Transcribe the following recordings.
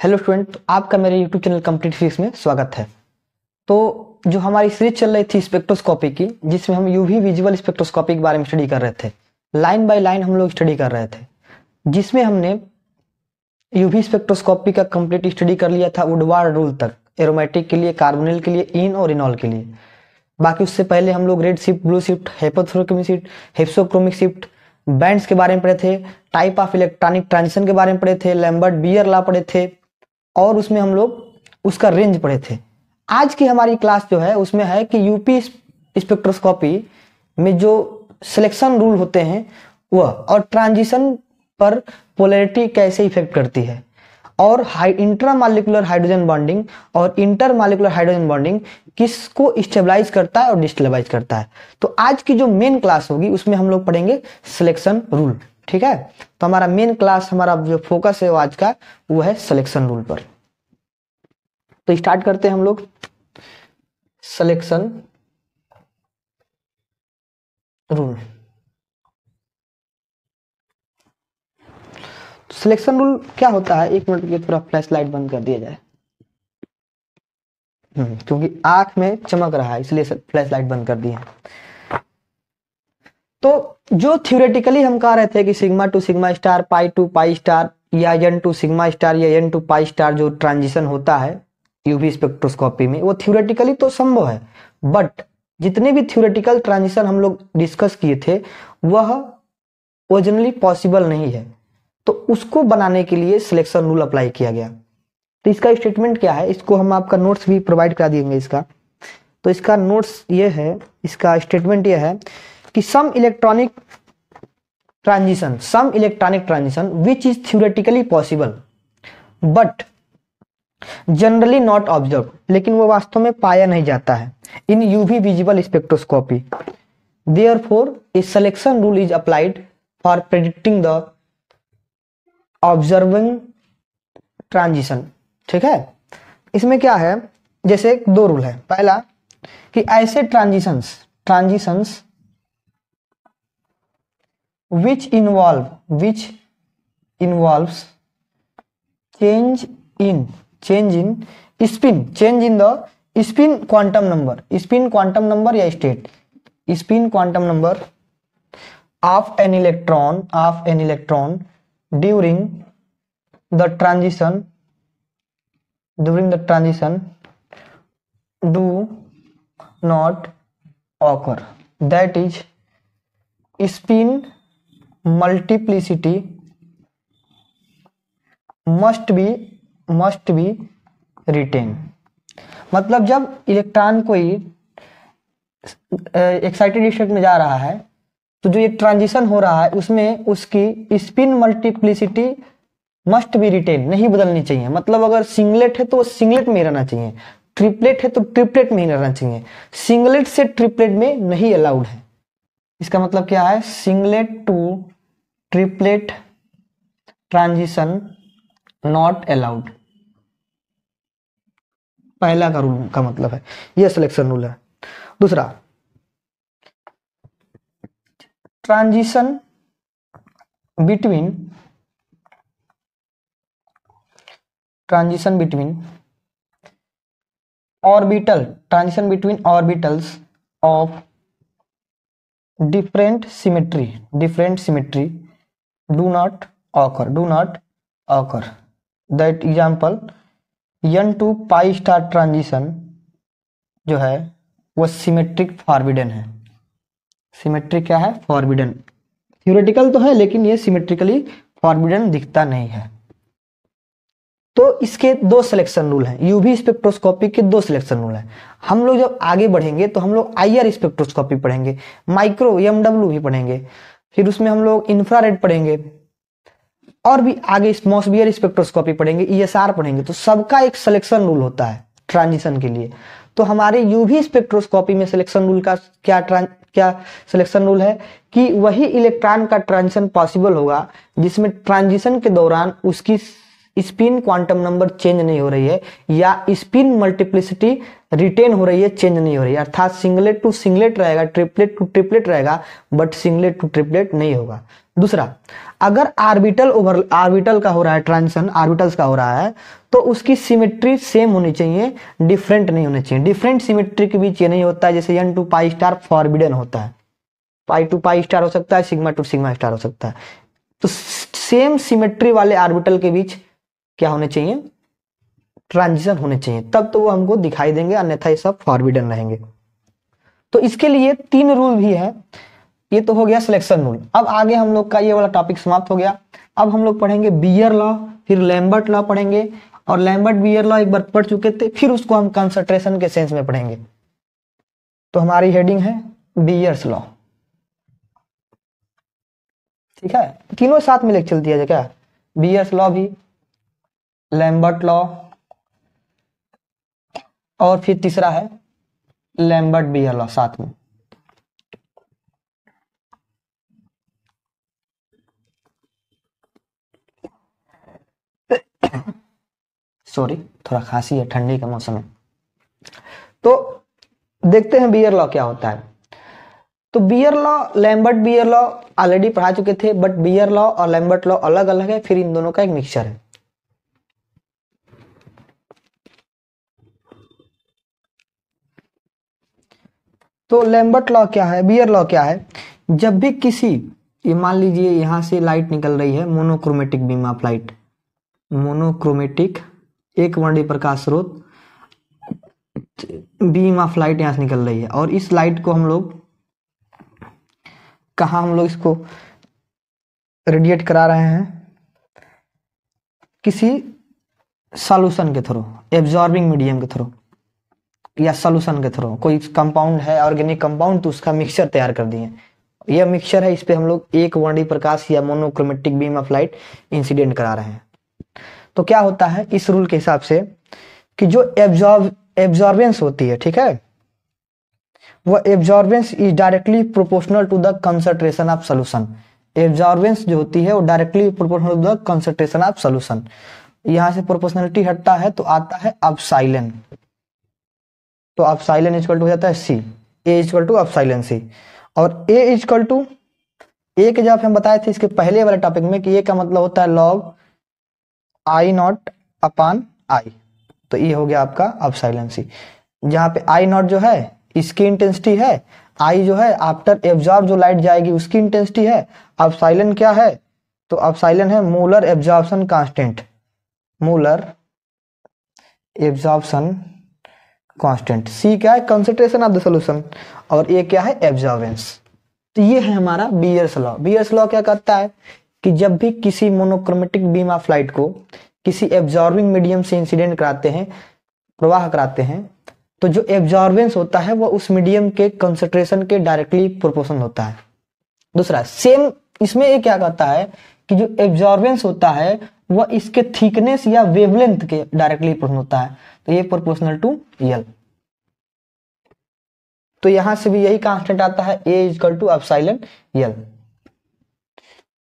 Hello student, आपका मेरे YouTube channel complete physics में स्वागत है। तो जो हमारी सीरीज चल रही थी स्पेक्ट्रोस्कोपी की, जिसमें हम यूवी विजुअल स्पेक्ट्रोस्कोपी के बारे में स्टडी कर रहे थे, लाइन बाय लाइन हम लोग स्टडी कर रहे थे, जिसमें हमने यूवी स्पेक्ट्रोस्कोपी का कंप्लीट स्टडी कर लिया था वुडवार्ड रूल तक, एरोमेटिक के लिए, कार्बोनिल के लिए, इन और इनॉल के लिए। बाकी उससे पहले हम लोग red shift, blue shift, hypsochromic shift, hypsochromic shift, bands के बारे में पढ़े थे, टाइप ऑफ इलेक्ट्रॉनिक ट्रांजिशन के बारे में पढ़े थे, लैम्बर्ट बियर लॉ पढ़े थे और उसमें हम लोग उसका रेंज पढ़े थे। आज की हमारी क्लास जो है उसमें है कि यूपी स्पेक्ट्रोस्कोपी में जो सिलेक्शन रूल होते हैं वह और ट्रांजिशन पर पोलैरिटी कैसे इफेक्ट करती है और इंट्रामॉलिक्यूलर हाइड्रोजन बॉन्डिंग और इंटरमॉलिक्यूलर हाइड्रोजन बॉन्डिंग किसको स्टेबलाइज करता है और डिस्टेबलाइज करता है। तो आज की जो मेन क्लास होगी उसमें हम लोग पढ़ेंगे सिलेक्शन रूल। ठीक है, तो हमारा मेन क्लास, हमारा जो फोकस है वो आज का वो है सिलेक्शन रूल पर। तो स्टार्ट करते हैं हम लोग सिलेक्शन रूल। सिलेक्शन रूल क्या होता है, एक मिनट के लिए थोड़ा फ्लैश लाइट बंद कर दिया जाए, क्योंकि आंख में चमक रहा है इसलिए फ्लैश लाइट बंद कर दी है। तो जो थ्योरेटिकली हम कह रहे थे कि sigma to sigma star, pi to pi star या एन टू सिग्मा स्टार या एन टू पाई स्टार जो ट्रांजिशन होता है यूवी स्पेक्ट्रोस्कोपी में, वो थ्योरेटिकली तो संभव है, बट जितने भी थ्योरेटिकल ट्रांजिशन हम लोग डिस्कस किए थे वह ओरिजिनली पॉसिबल नहीं है। तो उसको बनाने के लिए सिलेक्शन रूल अप्लाई किया गया। तो इसका स्टेटमेंट क्या है, इसको हम आपका नोट्स भी प्रोवाइड करा देंगे इसका। तो इसका नोट्स ये है, इसका स्टेटमेंट ये है कि some electronic transition which is theoretically possible but generally not observe, लेकिन वो वास्तव में पाया नहीं जाता है in UV visible spectroscopy. Therefore a selection rule is applied for predicting the observing transition. ठीक है, इसमें क्या है, जैसे दो रूल है। पहला कि ऐसे transitions which involves change in the spin quantum number या state, spin quantum number of an electron during the transition do not occur. That is, spin multiplicity must be retained। मतलब जब इलेक्ट्रॉन कोई excited state में जा रहा है तो जो ये ट्रांजिशन हो रहा है उसमें उसकी spin multiplicity must be retain, नहीं बदलनी चाहिए। मतलब अगर सिंगलेट है तो सिंगलेट में ही रहना चाहिए, ट्रिपलेट है तो ट्रिपलेट में ही रहना चाहिए, सिंगलेट से ट्रिपलेट में नहीं अलाउड है। इसका मतलब क्या है, singlet to triplet transition not allowed, पहला का रूल का मतलब है, यह सिलेक्शन रूल है। दूसरा, transition between orbitals of different symmetry do not occur। that example, n to pi star transition जो है वो सिमेट्रिक फॉरबिडन है। सिमेट्रिक क्या है, फॉरबिडन। थ्योरेटिकल तो है लेकिन ये सिमेट्रिकली फॉरबिडन दिखता नहीं है। तो इसके दो सिलेक्शन रूल हैं, यूवी स्पेक्ट्रोस्कोपी के दो सिलेक्शन रूल हैं। हम लोग जब आगे बढ़ेंगे तो हम लोग आईआर स्पेक्ट्रोस्कोपी पढ़ेंगे, माइक्रो एमडब्ल्यू भी पढ़ेंगे, फिर उसमें हम लोग इंफ्रारेड पढ़ेंगे और भी आगे मॉसबियर स्पेक्ट्रोस्कोपी पढ़ेंगे, ईएसआर पढ़ेंगे। तो सबका एक सिलेक्शन रूल होता है ट्रांजिशन के लिए। तो हमारे यूवी स्पेक्ट्रोस्कोपी में सिलेक्शन रूल का क्या सिलेक्शन रूल है कि वही इलेक्ट्रॉन का ट्रांजिशन पॉसिबल होगा जिसमें ट्रांजिशन के दौरान उसकी स्पिन क्वांटम नंबर चेंज नहीं हो रही है या स्पिन मल्टीप्लिसिटी रिटेन हो रही है, चेंज नहीं हो रही है। अर्थात सिंगलेट टू सिंगलेट रहेगा, ट्रिपलेट टू ट्रिपलेट रहेगा, बट सिंगलेट टू ट्रिपलेट नहीं होगा। दूसरा, अगर ऑर्बिटल का हो रहा है ट्रांजिशन, ऑर्बिटल्स का हो रहा है, तो उसकी सिमेट्री सेम होनी चाहिए, डिफरेंट नहीं होनी चाहिए। डिफरेंट सिमेट्री के बीच ये नहीं होता है, जैसे n to pi star forbidden होता है, पाई टू पाई स्टार हो सकता है, सिग्मा टू सिग्मा स्टार हो सकता है। तो सेम सिमेट्री वाले ऑर्बिटल के बीच क्या होने चाहिए, ट्रांजिशन होने चाहिए, तब तो वो हमको दिखाई देंगे, अन्यथा ये सब फॉरबिडन रहेंगे। तो इसके लिए 3 रूल भी है। ये तो हो गया सिलेक्शन रूल। अब आगे हम लोग का ये वाला टॉपिक समाप्त हो गया। अब हम लोग पढ़ेंगे बियर लॉ, फिर लैम्बर्ट लॉ पढ़ेंगे, और लैम्बर्ट बियर लॉ एक बार पढ़ चुके थे, फिर उसको हम कंसंट्रेशन के सेंस में पढ़ेंगे। तो हमारी हेडिंग है बियर्स लॉ, ठीक है। तीनों साथ में लेके चलती है क्या, बियर्स लॉ भी, लैम्बर्ट लॉ, और फिर तीसरा है लैम्बर्ट बियर लॉ साथ में। सॉरी, थोड़ा खांसी है, ठंडी का मौसम है। तो देखते हैं बियर लॉ क्या होता है। तो Beer law, Lambert Beer law already पढ़ा चुके थे, बट बियर लॉ और लैम्बर्ट लॉ अलग अलग है, फिर इन दोनों का एक मिक्सचर है। तो लैम्बर्ट लॉ क्या है, बियर लॉ क्या है, जब भी किसी, ये मान लीजिए यहां से लाइट निकल रही है, monochromatic beam of light, monochromatic एक वर्णीय प्रकाश स्रोत, बीम ऑफ लाइट यहां से निकल रही है, और इस लाइट को हम लोग कहा, हम लोग इसको रेडिएट करा रहे हैं किसी सॉल्यूशन के थ्रू, एब्जॉर्बिंग मीडियम के थ्रू या सॉल्यूशन के थ्रू। कोई कंपाउंड है, ऑर्गेनिक कंपाउंड, तो उसका मिक्सचर तैयार कर दिए। यह मिक्सचर है, इस पे हम लोग एक वर्णीय प्रकाश या monochromatic beam of light incident करा रहे हैं। तो क्या होता है इस रूल के हिसाब से कि जो एब्जॉर्बेंस होती है, ठीक है, वह absorbance is directly proportional to the concentration of solution. Absorbance जो होती है वो directly proportional to the concentration of solution. यहां से प्रोपोर्शनलिटी हटता है तो आता है अपसाइलन। तो अपसाइलन इक्वल टू हो जाता है सी, ए इक्वल टू अपसाइलन सी। और ए इक्वल टू, ए के जब हम बताए थे इसके पहले वाले टॉपिक में कि ए का मतलब होता है लॉग आई नॉट अपान आई, तो ये हो गया आपका अपसाइलन सी। जहां पे आई नॉट जो है इसकी इंटेंसिटी है, आई जो है आफ्टर एब्जॉर्ब जो लाइट जाएगी उसकी इंटेंसिटी है, अपसाइलन क्या है, तो अपसाइलन है molar absorption constant, molar absorption constant. C क्या है, कंसंट्रेशन ऑफ द सॉल्यूशन, और ए क्या है, एब्जॉर्बेंस। तो ये है हमारा बियर्स लॉ। बियर्स लॉ क्या कहता है कि जब भी किसी मोनोक्रोमेटिक बीम ऑफ लाइट को किसी एब्जॉर्बिंग मीडियम से इंसिडेंट कराते हैं, प्रवाह कराते हैं, तो जो एब्जॉर्बेंस होता है वह उस मीडियम के कंसंट्रेशन के डायरेक्टली प्रोपोर्शनल होता है। दूसरा सेम इसमें ये क्या कहता है कि जो एब्जॉर्बेंस होता है वह इसके थिकनेस या वेवलेंथ के डायरेक्टली प्रोपोर्शनल होता है, तो ये प्रोपोर्शनल टू यल। तो यहां से भी यही कांस्टेंट आता है, ए इक्वल टू अपसाइलन यल,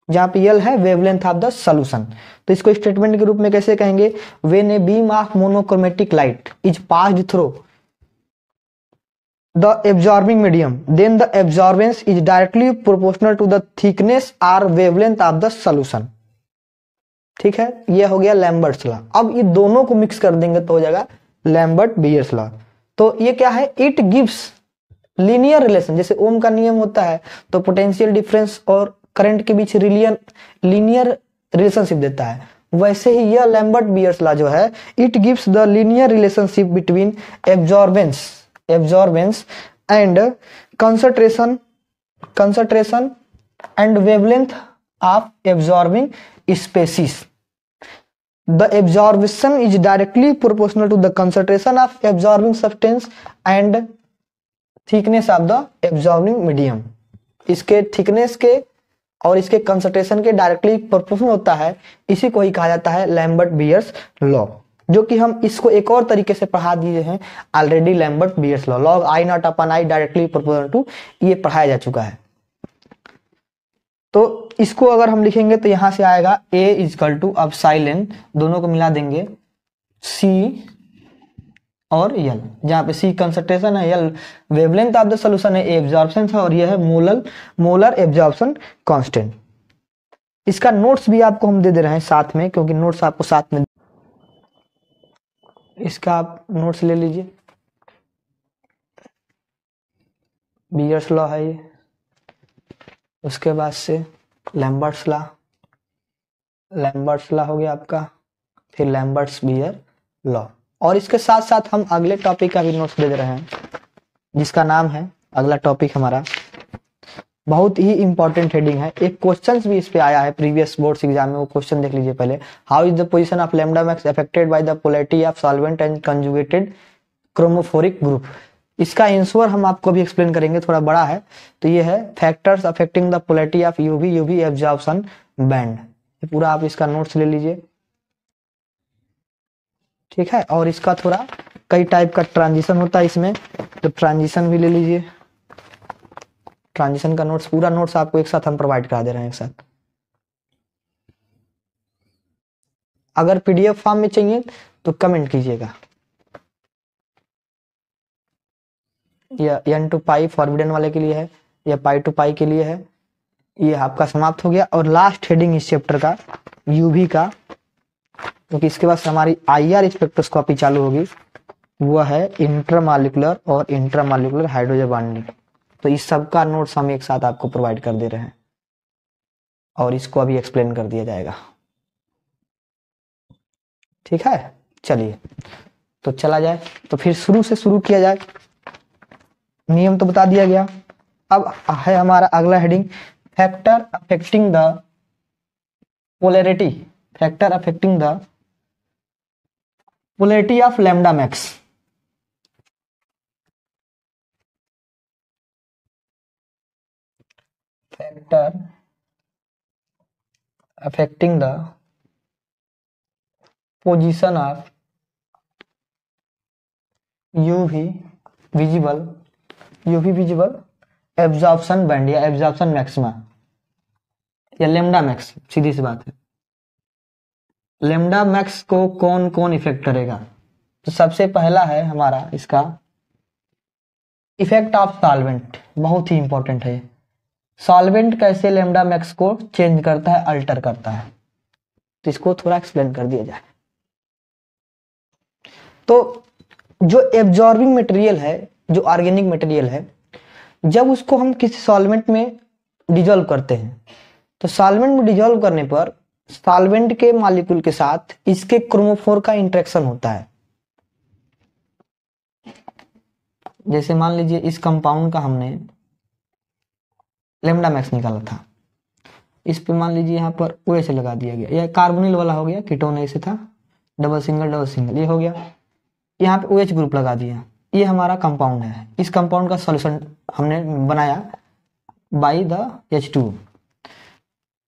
जहां पे यल है वेवलेंथ ऑफ द सॉल्यूशन। तो इसको स्टेटमेंट के रूप में कैसे कहेंगे, when a beam of monochromatic light is passed through the absorbing medium, then the absorbance is directly proportional to the thickness or wavelength of the solution। ठीक है, ये हो गया लैम्बर्ट्स लॉ। अब ये दोनों को मिक्स कर देंगे तो हो जाएगा लैम्बर्ट बियर्स लॉ। तो ये क्या है, इट गिव्स लीनियर रिलेशन, जैसे ओम का नियम होता है तो पोटेंशियल डिफरेंस और करंट के बीच लीनियर रिलेशनशिप देता है, वैसे ही यह लैम्बर्ट बियर्स लॉ जो है, it gives the linear relationship between absorbance and concentration and wavelength of absorbing species. The absorption is directly proportional to the concentration of absorbing substance and thickness of the absorbing medium। इसके thickness के और इसके concentration के directly proportional होता है, इसी को ही कहा जाता है लैम्बर्ट बियर्स लॉ, जो कि हम इसको एक और तरीके से पढ़ा दिए हैं already, Lambert Beer's law, log I naught upon I directly proportional to, ये पढ़ाया जा चुका है। तो इसको अगर हम लिखेंगे तो यहां से आएगा ए इक्वल टू अपसाइलन, दोनों को मिला देंगे सी और यल, जहां पे सी कंसंट्रेशन है, यल वेवलेंथ ऑफ द सॉल्यूशन है, ए एब्जॉर्प्शन है, और यह है मोलर एब्जॉर्प्शन कांस्टेंट। इसका नोट्स भी आपको हम दे दे रहे हैं साथ में, क्योंकि नोट्स आपको साथ में, इसका आप नोट्स ले लीजिए। बीयर्स लॉ है ये, उसके बाद से लैम्बर्ट्स लॉ, लैम्बर्ट्स लॉ हो गया आपका, फिर लैम्बर्ट्स बीयर लॉ। और इसके साथ साथ हम अगले टॉपिक का भी नोट्स दे दे रहे हैं, जिसका नाम है, अगला टॉपिक हमारा बहुत ही इंपॉर्टेंट हेडिंग है, एक क्वेश्चन भी इस पे आया है प्रीवियस बोर्ड्स एग्जाम में, वो क्वेश्चन देख लीजिए पहले। How is the position of lambda max affected by the polarity of solvent and conjugated chromophoric group. इसका आंसर हम आपको भी एक्सप्लेन करेंगे, थोड़ा बड़ा है। तो ये है factors affecting the polarity of UV absorption band. पूरा आप इसका नोट्स ले लीजिए, ठीक है। और इसका थोड़ा कई टाइप का ट्रांजिशन होता है इसमें, तो ट्रांजिशन भी ले लीजिए। ट्रांजिशन का नोट्स, पूरा नोट्स आपको एक साथ हम प्रोवाइड करा दे रहे हैं एक साथ। अगर पीडीएफ फॉर्म में चाहिए तो कमेंट कीजिएगा। या n to पाई फॉरबिडन वाले के लिए है, या पाई टू पाई के लिए है। ये आपका समाप्त हो गया। और लास्ट हेडिंग इस चैप्टर का यूवी का, क्योंकि इसके बाद हमारी आईआर स्पेक्ट्रोस्कोपी चालू होगी, वो है इंट्रामॉलिक्यूलर और इंट्रामॉलिक्यूलर हाइड्रोजन बॉन्डिंग। तो इस सब का नोट्स हम एक साथ आपको प्रोवाइड कर दे रहे हैं, और इसको अभी एक्सप्लेन कर दिया जाएगा, ठीक है। चलिए तो चला जाए, तो फिर शुरू से शुरू किया जाए। नियम तो बता दिया गया। अब है हमारा अगला heading, factor affecting the polarity, factor affecting the polarity of lambda max. Factor affecting the position of UV visible absorption band या एब्जॉर्प्शन मैक्सिमा या लैम्डा मैक्स। सीधी सी बात है, लैम्डा मैक्स को कौन कौन इफेक्ट करेगा। तो सबसे पहला है हमारा इसका इफेक्ट ऑफ सॉल्वेंट, बहुत ही इंपॉर्टेंट है। सॉल्वेंट कैसे लैम्डा मैक्स को चेंज करता है, अल्टर करता है, तो इसको थोड़ा एक्सप्लेन कर दिया जाए। तो जो एब्जॉर्बिंग मटेरियल है, जो ऑर्गेनिक मटेरियल है, जब उसको हम किसी सॉल्वेंट में डिजोल्व करते हैं, तो सॉल्वेंट में डिजोल्व करने पर सॉल्वेंट के मॉलिक्यूल के साथ इसके क्रोमोफोर का इंटरेक्शन होता है। जैसे मान लीजिए इस कंपाउंड का हमने लैम्डा मैक्स निकाला था, इस पे मान लीजिए यहाँ पर OH लगा दिया गया, यह कार्बोनिल वाला हो गया, कीटोन ऐसे था, डबल सिंगल ये हो गया। यहाँ पे OH ग्रुप लगा दिया, ये हमारा कंपाउंड है। इस कंपाउंड का सॉल्यूशन हमने बनाया बाय द H2O।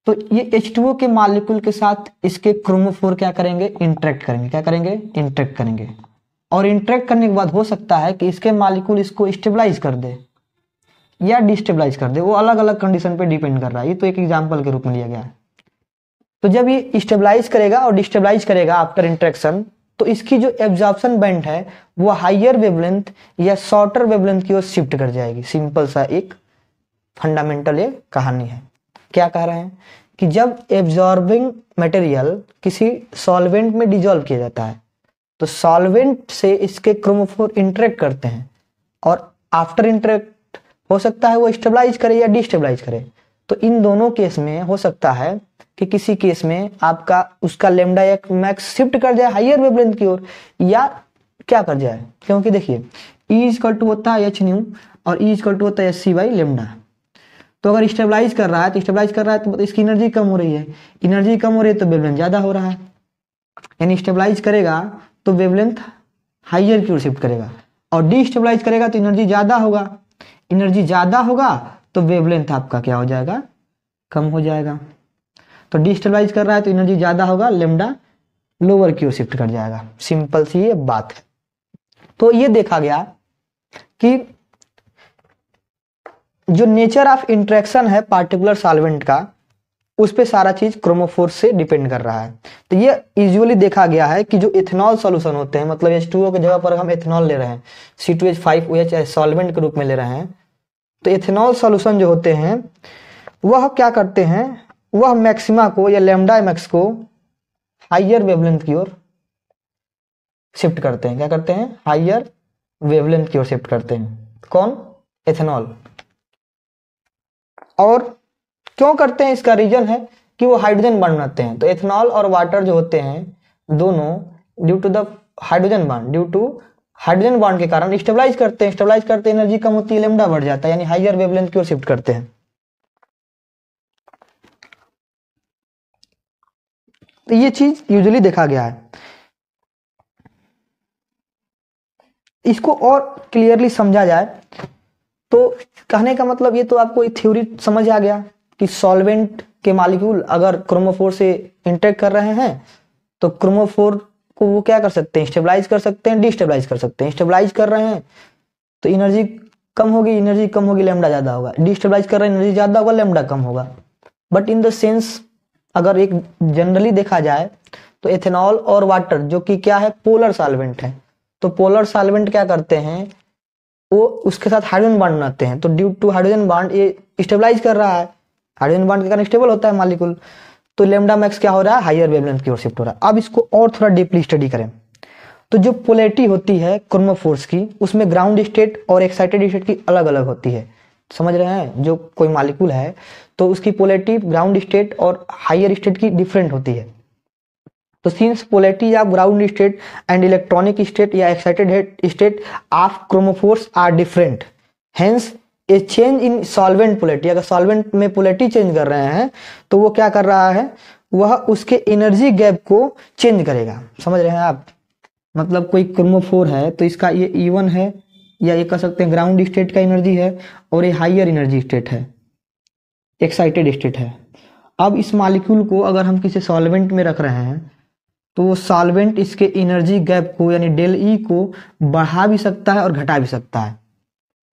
तो ये H2O के मॉलिक्यूल के साथ इसके क्रोमोफोर क्या करेंगे, इंटरेक्ट करेंगे। क्या करेंगे, इंटरेक्ट करेंगे। और इंटरेक्ट करने के बाद हो सकता है कि इसके मॉलिक्यूल इसको स्टेबलाइज कर दे या डिस्टेबलाइज कर दे, वो अलग अलग कंडीशन पे डिपेंड कर रहा है। ये तो एक एग्जांपल के रूप में लिया गया है। तो जब ये स्टेबलाइज करेगा और डिस्टेबलाइज करेगा आफ्टर इंटरेक्शन, तो इसकी जो एब्जॉर्प्शन बैंड है वो हायर वेवलेंथ या शॉर्टर वेवलेंथ की ओर शिफ्ट कर जाएगी। सिंपल सा एक फंडामेंटल ये कहानी है। क्या कह रहे हैं कि जब एब्जॉर्बिंग मटेरियल किसी सॉल्वेंट में डिजोल्व किया जाता है, तो सॉल्वेंट से इसके क्रोमोफोर इंटरेक्ट करते हैं, और आफ्टर इंटरेक्ट हो सकता है वो स्टेबलाइज करे या डिस्टेबलाइज करे। तो इन दोनों केस में हो सकता है कि किसी केस में आपका उसका लैम्डा एक मैक्स शिफ्ट कर जाए हायर वेवलेंथ की ओर, या क्या कर जाए, क्योंकि देखिए E इक्वल टू होता है H न्यू और E इक्वल टू होता है SC बाई लैम्डा। तो अगर स्टेबलाइज कर रहा है तो इसकी एनर्जी कम हो रही है, एनर्जी कम हो रही है तो वेवलेंथ ज्यादा हो रहा है, यानी स्टेबलाइज करेगा तो वेवलेंथ हायर की ओर शिफ्ट करेगा, और डिस्टेबलाइज करेगा तो एनर्जी ज्यादा होगा, एनर्जी ज्यादा होगा तो वेवलेंथ आपका क्या हो जाएगा, कम हो जाएगा। तो डिस्टेबलाइज कर रहा है तो एनर्जी ज्यादा होगा, लैम्डा लोअर की ओर शिफ्ट कर जाएगा। सिंपल सी ये बात है। तो ये देखा गया कि जो नेचर ऑफ इंटरेक्शन है पार्टिकुलर सॉल्वेंट का, उस पे सारा चीज क्रोमोफोर से डिपेंड कर रहा है। तो ये यूजुअली देखा गया है कि जो इथेनॉल सॉल्यूशन होते हैं, मतलब H2O की जगह पर हम इथेनॉल ले रहे हैं, C2H5OH सॉल्वेंट के रूप में ले रहे हैं, तो इथेनॉल सॉल्यूशन जो होते हैं वह क्या करते हैं, वह मैक्सिमा को या लैम्डा मैक्स को हाइयर वेवलेंथ की ओर शिफ्ट करते हैं। क्या करते हैं? हाइयर वेवलेंथ की ओर शिफ्ट करते हैं। कौन? एथेनॉल। और क्यों करते हैं? इसका रीजन है कि वो हाइड्रोजन बॉन्ड बनाते हैं। तो एथेनॉल और वाटर जो होते हैं दोनों ड्यू टू हाइड्रोजन बॉन्ड के कारण स्टेबलाइज करते हैं, एनर्जी कम होती है, लैम्डा बढ़ जाता है, यानी हाइयर वेवलेंथ की ओर शिफ्ट करते हैं। तो ये चीज यूजुअली देखा गया है। इसको और क्लियरली समझा जाए तो कहने का मतलब ये तो आपको थ्योरी समझ आ गया कि सॉल्वेंट के मॉलिक्यूल अगर क्रोमोफोर से इंटरेक्ट कर रहे हैं तो क्रोमोफोर को वो क्या कर सकते हैं? स्टेबलाइज कर सकते हैं, डिस्टेबलाइज कर सकते हैं। स्टेबलाइज कर रहे हैं तो एनर्जी कम होगी, लैम्डा ज्यादा होगा। डिस्टेबलाइज कर रहे हैं, एनर्जी ज्यादा होगा, लैम्डा कम होगा। बट इन द सेंस अगर एक जनरली देखा जाए तो एथेनॉल और वाटर जो कि क्या है? पोलर सॉल्वेंट है। तो पोलर सॉल्वेंट क्या करते हैं? वो उसके साथ हाइड्रोजन बॉन्ड बनाते हैं। तो ड्यू टू हाइड्रोजन बॉन्ड ये स्टेबलाइज कर रहा है, हाइड्रोजन बॉन्ड के कारण स्टेबल होता है मॉलिक्यूल। तो लैम्डा मैक्स क्या हो रहा है? हाइयर वेवलेंथ की ओर शिफ्ट हो रहा है। अब इसको और थोड़ा डीपली स्टडी करें तो जो पोलैरिटी होती है क्रोमोफोर्स की, उसमें ग्राउंड स्टेट और एक्साइटेड स्टेट की अलग अलग होती है। समझ रहे हैं? जो कोई मॉलिक्यूल है तो उसकी पोलैरिटी ग्राउंड स्टेट और हाइयर स्टेट की डिफरेंट होती है। तो since polarity of ground state and electronic state या excited state of chromophores are different, hence a change in solvent polarity, अगर सॉल्वेंट में पोलैरिटी चेंज कर रहे हैं तो वो क्या कर रहा है? वह उसके एनर्जी गैप को चेंज करेगा। समझ रहे हैं आप? मतलब कोई क्रोमोफोर है तो इसका ये E1 है, या ये कह सकते हैं ग्राउंड स्टेट का एनर्जी है, और ये हाइयर एनर्जी स्टेट है, एक्साइटेड स्टेट है। अब इस मॉलिक्यूल को अगर हम किसी सॉल्वेंट में रख रहे हैं तो वो सॉल्वेंट इसके एनर्जी गैप को यानी डेल ई को बढ़ा भी सकता है और घटा भी सकता है।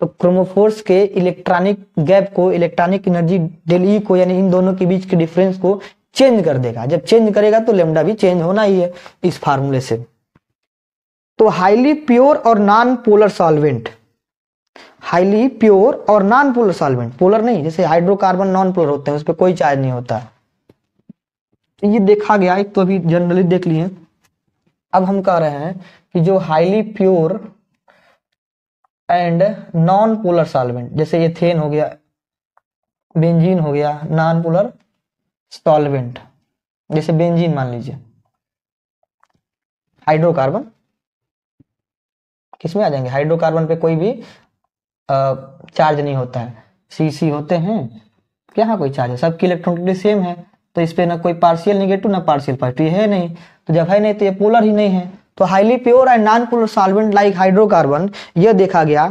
तो क्रोमोफोर्स के इलेक्ट्रॉनिक गैप को, इलेक्ट्रॉनिक एनर्जी डेल ई को, यानी इन दोनों के बीच के डिफरेंस को चेंज कर देगा। जब चेंज करेगा तो लैम्डा भी चेंज होना ही है इस फार्मूले से। तो हाईली प्योर और non polar solvent, highly pure और नॉन पोलर सॉल्वेंट, पोलर नहीं, जैसे हाइड्रोकार्बन नॉन पोलर होते हैं, उस पर कोई चार्ज नहीं होता। ये देखा गया, एक तो अभी जनरली देख लिए। अब हम कह रहे हैं कि जो highly pure and non polar solvent, जैसे एथेन हो गया, बेंजीन हो गया, नॉन पोलर सॉल्वेंट, जैसे बेंजीन मान लीजिए, हाइड्रोकार्बन किसमें आ जाएंगे? हाइड्रोकार्बन पे कोई भी चार्ज नहीं होता है, सी होते हैं, यहाँ कोई चार्ज है, सबकी इलेक्ट्रॉनिक सेम है। तो इस पे ना कोई पार्शियल निगेटिव ना पार्शियल पॉजिटिव, है नहीं। तो जब है नहीं तो ये पोलर ही नहीं है। तो highly pure and non polar solvent like hydrocarbon, यह देखा गया,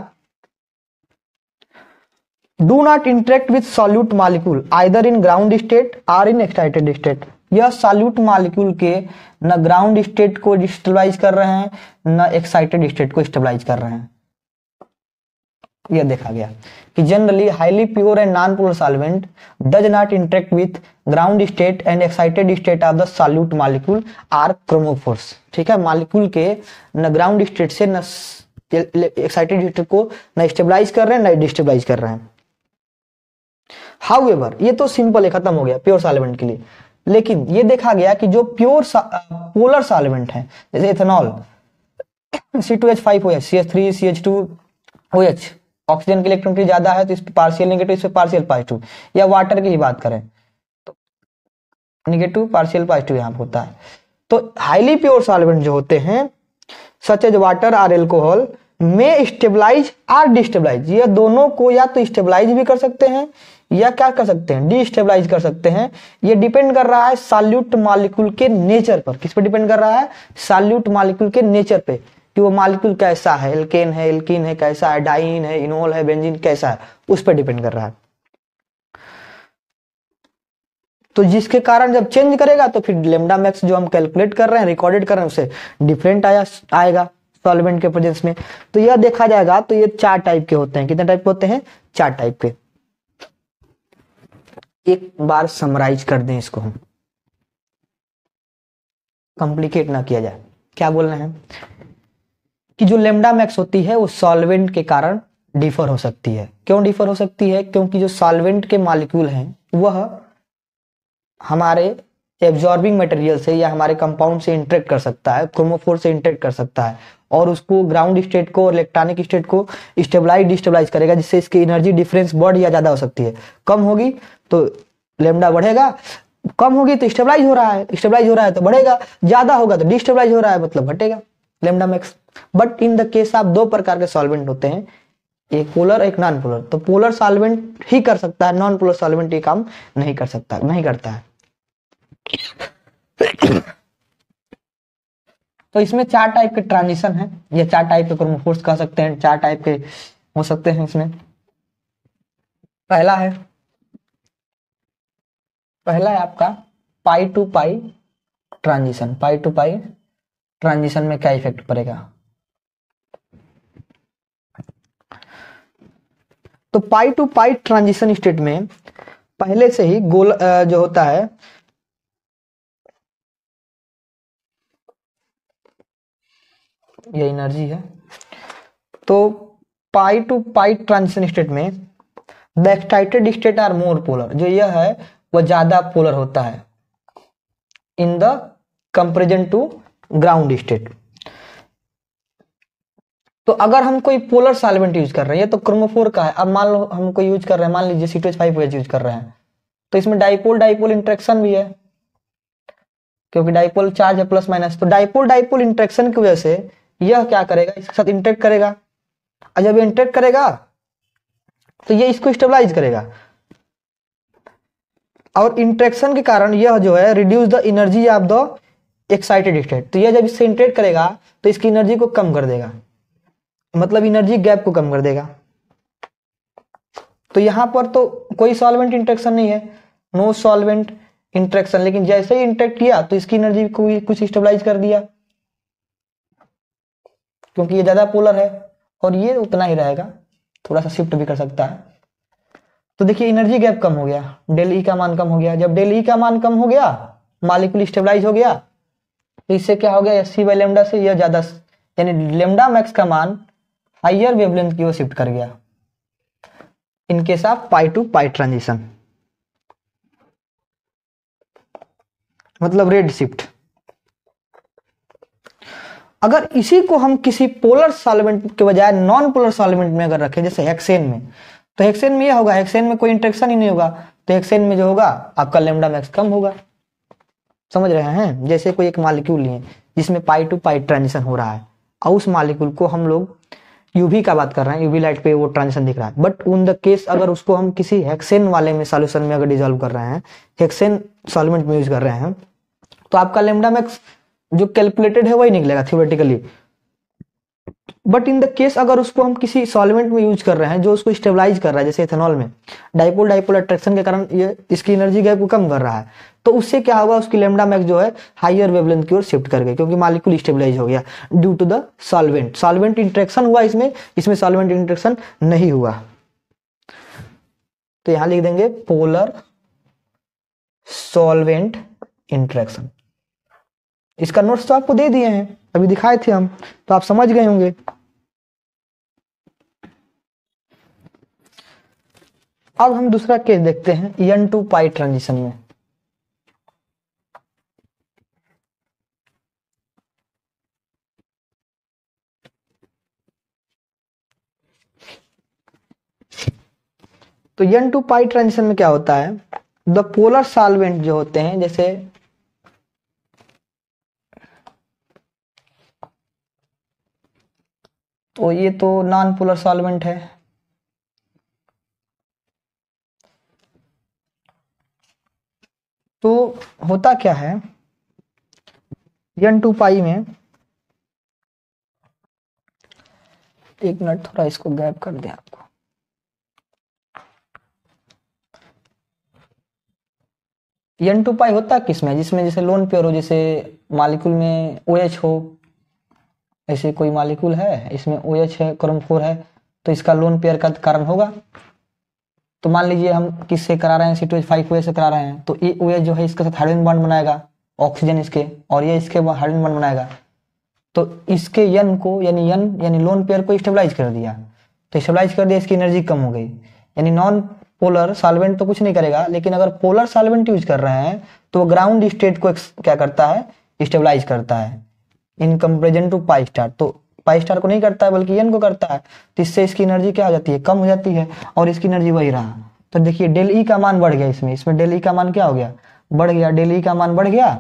do not interact with solute molecule either in ground state और इन एक्साइटेड स्टेट। यह सॉल्यूट मॉलिक्यूल के न ग्राउंड स्टेट को स्टेबलाइज कर रहे हैं न एक्साइटेड स्टेट को स्टेबलाइज कर रहे हैं। यह देखा गया कि generally highly pure and non polar solvent does not interact with ground state and excited state of the solute molecule or chromophores. ठीक है, मॉलिक्यूल के न ग्राउंड स्टेट से न एक्साइटेड स्टेट को न स्टेबलाइज कर रहे हैं न डिस्टेबलाइज कर रहे हैं। हाउएवर, ये तो सिंपल है, खत्म हो गया प्योर सॉल्वेंट के लिए। लेकिन ये देखा गया कि जो प्योर पोलर सॉल्वेंट है, जैसे ethanol C2H5OH, CH3 CH2OH, oxygen की इलेक्ट्रॉनिक ज्यादा है तो इस पे पार्शियल निगेटिव, इस पे पार्शियल पॉजिटिव। या वाटर की ही बात करें तो निगेटिव पार्शियल पॉजिटिव यहाँ होता है। तो हाईली प्योर सॉल्वेंट जो होते हैं सच एज वाटर और एल्कोहल में स्टेबलाइज और डिस्टेबलाइज, ये दोनों को या तो स्टेबलाइज भी कर सकते हैं या क्या कर सकते हैं? डिस्टेबलाइज कर सकते हैं। ये डिपेंड कर रहा है सॉल्यूट मॉलिक्यूल के नेचर पर। किस पे डिपेंड कर रहा है? सॉल्यूट मॉलिक्यूल के नेचर पे, कि वो मॉलिक्यूल कैसा है, एल्केन है, एल्कीन है, कैसा है, डाइन है, इनोल है, बेंजीन कैसा है, उस पर डिपेंड कर रहा है। तो जिसके कारण जब चेंज करेगा तो फिर लैम्डा मैक्स जो हम कैलकुलेट कर रहे हैं, रिकॉर्डेड कर रहे हैं, उससे डिफरेंट आएगा सॉल्वेंट के प्रेजेंस में। तो यह देखा जाएगा तो ये 4 टाइप के होते हैं। कितने टाइप के होते हैं? 4 टाइप के। एक बार समराइज कर दें इसको, हम कॉम्प्लिकेट ना किया जाए। क्या बोल रहे हैं कि जो लैम्डा मैक्स होती है वो सॉल्वेंट के कारण डिफर हो सकती है। क्यों डिफर हो सकती है? क्योंकि जो सॉल्वेंट के मॉलिक्यूल हैं वह हमारे एब्जॉर्बिंग मटेरियल से या हमारे कंपाउंड से इंटरेक्ट कर सकता है, क्रोमोफोर से इंटरेक्ट कर सकता है और उसको ग्राउंड स्टेट को और इलेक्ट्रॉनिक स्टेट को स्टेबलाइज डिस्टेबलाइज करेगा, जिससे इसकी एनर्जी डिफरेंस बढ़ या ज्यादा हो सकती है। कम होगी तो लेमडा बढ़ेगा, कम होगी तो स्टेबलाइज हो रहा है, स्टेबलाइज हो रहा है तो बढ़ेगा, ज्यादा होगा तो डिस्टेबलाइज हो रहा है मतलब घटेगा lambda max. But in the case आप दो प्रकार के सॉल्वेंट होते हैं, एक पोलर एक नॉन पोलर। तो पोलर सॉल्वेंट ही कर सकता है, नॉन पोलर सॉल्वेंट ये काम नहीं कर सकता, नहीं करता है। तो इसमें चार टाइप के ट्रांजिशन है, ये चार टाइप के क्रोमोफोर्स कह सकते हैं, चार टाइप के हो सकते हैं इसमें। पहला है आपका pi to pi transition. Pi to pi transition में क्या इफेक्ट पड़ेगा? तो pi to pi transition state में पहले से ही गोल जो होता है, ये एनर्जी है। तो pi to pi transition state में the excited state are more polar, जो यह है वह ज्यादा पोलर होता है in the comparison to ground state. तो अगर हम कोई पोलर सॉल्वेंट यूज कर रहे हैं, ये तो क्रोमोफोर का है, अब मान लो हम कोई यूज कर रहे हैं, मान लीजिए C2H5OH यूज कर रहे हैं, तो इसमें डाइपोल डाइपोल इंटरेक्शन भी है, क्योंकि डाइपोल चार्ज है प्लस माइनस। तो डाइपोल डाइपोल इंटरेक्शन की वजह से यह क्या करेगा, इसके साथ इंटरेक्ट करेगा, और जब इंटरेक्ट करेगा तो ये इसको स्टेबलाइज करेगा, और इंटरेक्शन के कारण यह जो है reduce the energy of the excited state. तो यह जब इससे इंटरेक्ट करेगा तो इसकी एनर्जी को कम कर देगा, मतलब एनर्जी गैप को कम कर देगा। तो यहां पर तो कोई सॉल्वेंट इंटरेक्शन नहीं है, नो सॉल्वेंट इंटरेक्शन, लेकिन जैसे ही इंटरेक्ट किया तो इसकी एनर्जी को कुछ स्टेबलाइज कर दिया, क्योंकि ये ज्यादा पोलर है और ये उतना ही रहेगा, थोड़ा सा शिफ्ट भी कर सकता है। तो देखिए एनर्जी गैप कम हो गया, डेल ई का मान कम हो गया। जब डेल ई का मान कम हो गया, मॉलिक्यूल स्टेबलाइज हो गया, तो इससे क्या हो गया, एससी बाई लेमडा से यह ज्यादा, यानी लेमडा मैक्स का मान हाइयर वेवलेंथ की ओर शिफ्ट कर गया in case of pi to pi transition, मतलब रेड शिफ्ट। अगर इसी को हम किसी पोलर सॉल्वेंट के बजाय नॉन पोलर सॉल्वेंट में अगर रखें, जैसे हेक्सेन में, तो हेक्सेन में यह होगा, हेक्सेन में कोई इंटरेक्शन ही नहीं होगा, तो हेक्सेन में जो होगा आपका लेमडा मैक्स कम होगा। समझ रहे हैं? जैसे कोई एक मॉलिक्यूल लिए जिसमें पाई टू पाई ट्रांजिशन हो रहा है, और उस मॉलिक्यूल को हम लोग यूवी का बात कर रहे हैं, यूवी लाइट पे वो ट्रांजिशन दिख रहा है, बट उन द केस अगर उसको हम किसी हेक्सेन वाले में सॉल्यूशन में अगर डिजोल्व कर रहे हैं, हेक्सेन सॉल्वेंट में यूज कर रहे हैं, तो आपका लेमडा मैक्स जो कैलकुलेटेड है वही निकलेगा theoretically. But in the case अगर उसको हम किसी सॉल्वेंट में यूज कर रहे हैं जो उसको स्टेबलाइज कर रहा है, जैसे इथेनॉल में डाइपोल डाइपोल अट्रैक्शन के कारण ये इसकी एनर्जी गैप को कम कर रहा है, तो उससे क्या होगा, उसकी लेमडा मैक्स जो है हाइयर वेवलेंथ की ओर शिफ्ट कर गई, क्योंकि मॉलिक्यूल स्टेबलाइज हो गया due to the solvent. Solvent interaction हुआ इसमें सॉल्वेंट इंटरेक्शन नहीं हुआ। तो यहां लिख देंगे पोलर सॉल्वेंट इंटरेक्शन। इसका नोट्स तो आपको दे दिए हैं, अभी दिखाए थे हम, तो आप समझ गए होंगे। अब हम दूसरा केस देखते हैं N2 पाई ट्रांजिशन में। तो N2 पाई ट्रांजिशन में क्या होता है, द पोलर सॉल्वेंट जो होते हैं, जैसे तो ये तो नॉन पोलर सॉल्वेंट है, तो होता क्या है N2 पाई में, एक मिनट थोड़ा इसको गैप कर दे आपको। N2 पाई होता किसमें, जिसमें जैसे लोन पेयर हो, जैसे मॉलिक्यूल में OH हो, ऐसे कोई मॉलिक्यूल है इसमें OH है, क्रोम4 है, तो इसका लोन पेयर का कारण होगा। तो मान लीजिए हम किससे करा रहे हैं, C2H5OH से करा रहे हैं, तो ये OH जो है इसके साथ हाइड्रोजन बॉन्ड बनाएगा, ऑक्सीजन इसके, और ये इसके हाइड्रोजन बॉन्ड बनाएगा, तो इसके N को यानी लोन पेयर को स्टेबलाइज कर दिया, तो स्टेबलाइज कर दिया, इसकी एनर्जी कम हो गई, यानी नॉन पोलर सॉल्वेंट तो कुछ नहीं करेगा, लेकिन अगर पोलर सॉल्वेंट यूज कर रहे हैं तो वो ग्राउंड स्टेट को क्या करता है, स्टेबलाइज करता है in comparison to pi star. तो पाई स्टार को नहीं करता है बल्कि एन को करता है, तो इससे इसकी एनर्जी क्या हो जाती है, कम हो जाती है, और इसकी एनर्जी वही रहा। तो देखिए डेल ई का मान बढ़ गया, इसमें डेल ई का मान क्या हो गया, बढ़ गया, डेल ई का मान बढ़ गया।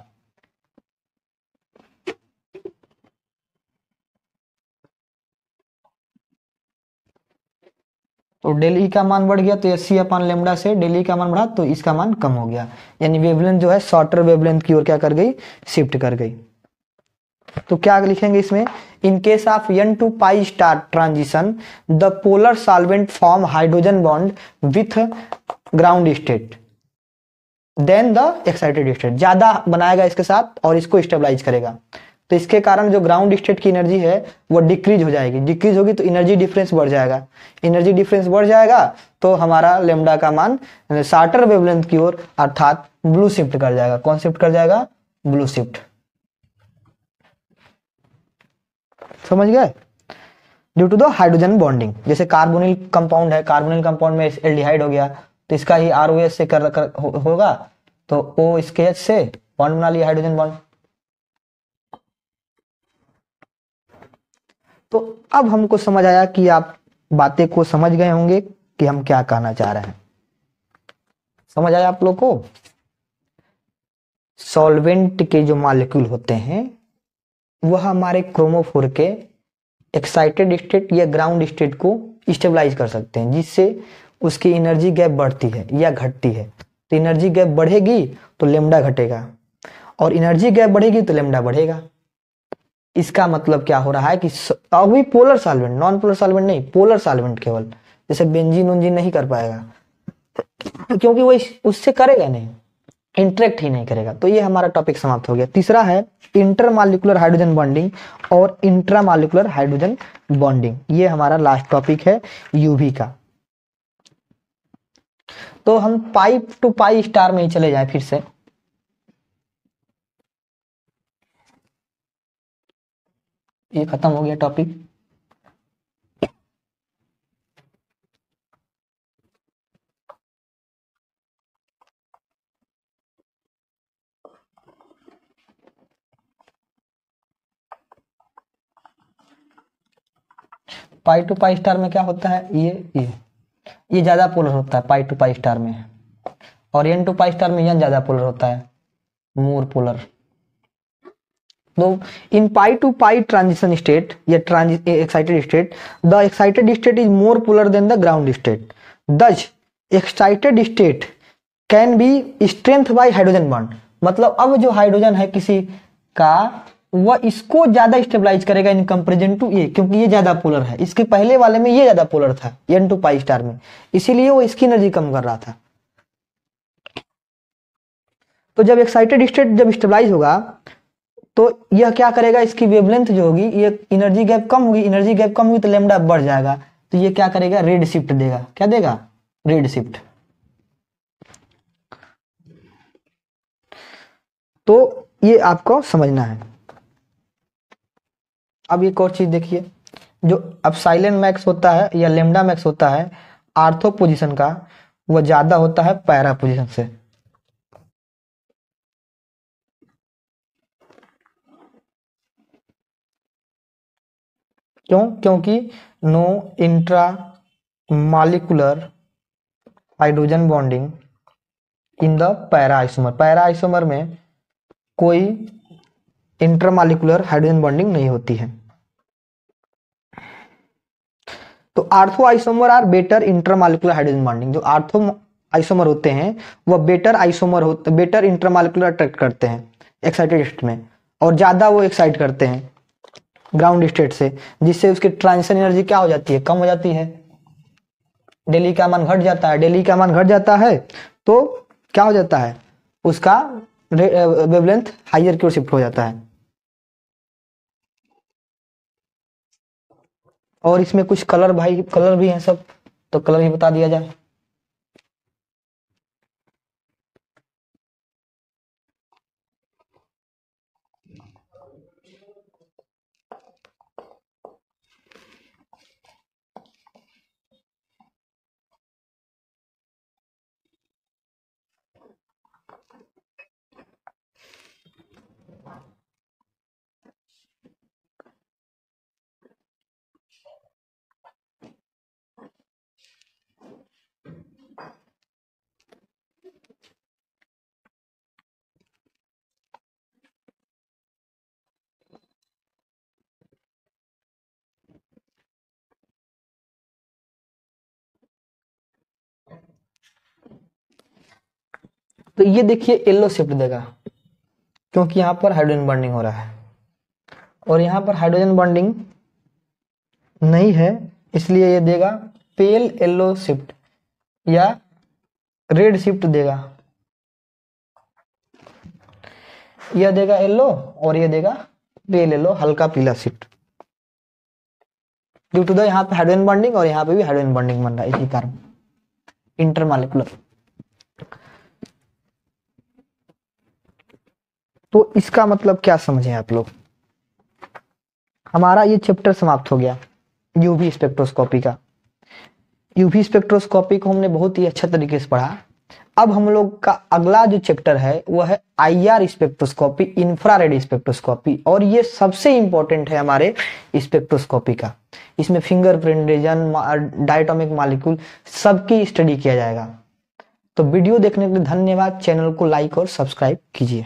तो डेल ई का मान बढ़ गया, तो एस सी अपान लेमडा से डेल ई का मान बढ़ा तो इसका मान कम हो गया, यानी वेवलेंथ जो है शॉर्टर वेवलेंथ की ओर क्या कर गई, शिफ्ट कर गई। तो क्या लिखेंगे इसमें, in case of n to pi star transition the polar solvent form hydrogen bond with ground state then the excited state, ज्यादा बनाएगा इसके साथ और इसको स्टेबलाइज करेगा। तो इसके कारण जो ग्राउंड स्टेट की एनर्जी है वो डिक्रीज हो जाएगी, डिक्रीज होगी तो एनर्जी डिफरेंस बढ़ जाएगा, एनर्जी डिफरेंस बढ़ जाएगा तो हमारा लेमडा का मान शॉर्टर वेवलेंथ की ओर अर्थात ब्लू शिफ्ट कर जाएगा। कौन शिफ्ट कर जाएगा, ब्लू शिफ्ट। समझ गए, due to the hydrogen bonding. जैसे कार्बोनिल कंपाउंड है, कार्बोनिल कंपाउंड में एल्डिहाइड हो गया तो इसका ही आरओएच से होगा, तो ओ इसके एच से बॉन्ड बना लिया, हाइड्रोजन बॉन्ड। तो अब हमको समझ आया कि आप बातें को समझ गए होंगे कि हम क्या कहना चाह रहे हैं। समझ आया आप लोग को, सॉल्वेंट के जो मॉलिक्यूल होते हैं वह हमारे क्रोमोफोर के एक्साइटेड स्टेट या ग्राउंड स्टेट को स्टेबलाइज कर सकते हैं, जिससे उसकी एनर्जी गैप बढ़ती है या घटती है। तो एनर्जी गैप बढ़ेगी तो लेमडा घटेगा, और एनर्जी गैप बढ़ेगी तो लेमडा बढ़ेगा। इसका मतलब क्या हो रहा है कि अभी polar solvent, non polar solvent नहीं, पोलर सॉल्वेंट केवल, जैसे बेंजीन उंजीन नहीं कर पाएगा क्योंकि वो उससे करेगा नहीं, इंटरेक्ट ही नहीं करेगा। तो ये हमारा टॉपिक समाप्त हो गया। तीसरा है इंटरमॉलिक्यूलर हाइड्रोजन बॉन्डिंग और इंट्रामॉलिक्यूलर हाइड्रोजन बॉन्डिंग, ये हमारा लास्ट टॉपिक है यूवी का। तो हम पाइप टू पाई स्टार में ही चले जाए फिर से। ये खत्म हो गया topic. Pi to pi star में क्या होता है, ये ज्यादा पोलर होता है पाई टू पाई स्टार में, और एन टू पाई स्टार में यन ज्यादा पोलर होता है, मोर पोलर। तो in pi to pi transition state या excited state, the excited state is more polar than the ground state, thus excited state can be strength by hydrogen bond. मतलब अब जो hydrogen है किसी का, वह इसको ज्यादा स्टेबलाइज करेगा इन कंपेरिजन टू ये, क्योंकि ये ज्यादा पोलर है, इसके पहले वाले में ये ज्यादा पोलर था एन टू पाई स्टार में, इसीलिए वो इसकी एनर्जी कम कर रहा था। तो जब एक्साइटेड स्टेट जब स्टेबलाइज होगा तो यह क्या करेगा, इसकी वेवलेंथ जो होगी, ये एनर्जी गैप कम होगी, एनर्जी गैप कम हुई तो लेमडा बढ़ जाएगा, तो ये क्या करेगा, रेड शिफ्ट देगा। क्या देगा, रेड शिफ्ट। तो ये आपको समझना है। अब एक और चीज देखिए, जो अब साइलेंट मैक्स होता है या लेमडा मैक्स होता है आर्थो पोजीशन का, वह ज्यादा होता है पैरा पोजीशन से। क्यों, क्योंकि no intra molecular hydrogen bonding in the para isomer, para isomer में कोई इंटरमॉलिक्यूलर हाइड्रोजन बॉन्डिंग नहीं होती है। तो ortho isomer are better intermolecular hydrogen bonding, जो आर्थो आइसोमर होते हैं वह बेटर आइसोमर होते, बेटर इंटरमॉलिक्यूलर अट्रैक्ट करते हैं एक्साइटेड स्टेट में, और ज्यादा वो एक्साइट करते हैं ग्राउंड स्टेट से, जिससे उसकी ट्रांजिशन एनर्जी क्या हो जाती है, कम हो जाती है, डेली का मान घट जाता है, डेली का मान घट जाता है तो क्या हो जाता है, उसका वेवलेंथ हाइयर की ओर शिफ्ट हो जाता है। और इसमें कुछ कलर, भाई कलर भी हैं सब, तो कलर ही बता दिया जाए। तो ये देखिए येलो शिफ्ट देगा, क्योंकि यहाँ पर हाइड्रोजन बॉन्डिंग हो रहा है और यहाँ पर हाइड्रोजन बॉन्डिंग नहीं है, इसलिए ये देगा पेल येलो शिफ्ट या रेड शिफ्ट देगा। यह देगा येलो और ये देगा पेल येलो, हल्का पीला शिफ्ट, ड्यू टू द यहाँ पे हाइड्रोजन बॉन्डिंग और यहाँ पे भी हाइड्रोजन बॉन्डिंग बन रहा है इसी कारण, इंटरमॉलिक्यूलर। तो इसका मतलब क्या समझे आप लोग? हमारा ये चैप्टर समाप्त हो गया यूवी स्पेक्ट्रोस्कोपी का। यूवी स्पेक्ट्रोस्कोपी को हमने बहुत ही अच्छा तरीके से पढ़ा। अब हम लोग का अगला जो चैप्टर है वो है आईआर स्पेक्ट्रोस्कोपी, इंफ्रारेड स्पेक्ट्रोस्कोपी, और ये सबसे इंपॉर्टेंट है हमारे स्पेक्ट्रोस्कोपी का। इसमें फिंगरप्रिंट रीजन, डायटोमिक मॉलिक्यूल सबकी स्टडी किया जाएगा। तो वीडियो देखने के लिए धन्यवाद। चैनल को लाइक और सब्सक्राइब कीजिए।